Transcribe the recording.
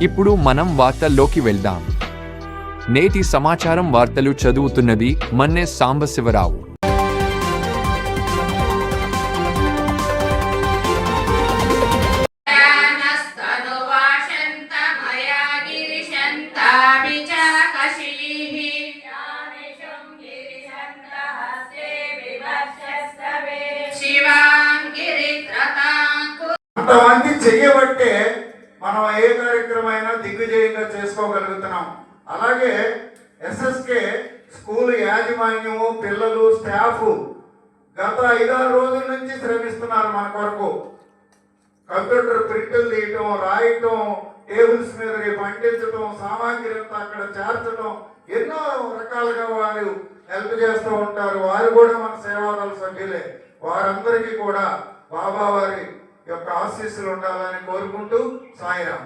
ఇప్పుడు మనం వార్తల్లోకి వెళ్దాం. నేటి సమాచారం వార్తలు చదువుతున్నది మన్నే సాంబశివరావు. అంతమంది చెయ్యబట్టే మనం ఏ కార్యక్రమైనా దిగ్విజయంగా చేసుకోగలుగుతున్నాం. అలాగే ఎస్ఎస్కే స్కూల్ యాజమాన్యము, పిల్లలు, స్టాఫ్ గత 5-6 రోజుల నుంచి శ్రమిస్తున్నారు మన కొరకు. కంప్యూటర్ ప్రింట్లు తీయటం, రాయటం, టేబుల్స్ మీద పండించడం, సామాగ్రి అంతా అక్కడ చేర్చడం, ఎన్నో రకాలుగా వారు హెల్ప్ చేస్తూ ఉంటారు. వారు కూడా మన సేవాదళ సభ్యులే. వారందరికీ కూడా బాబా వారి యొక్క ఆశీస్సులు ఉండాలని కోరుకుంటూ సాయిరాం.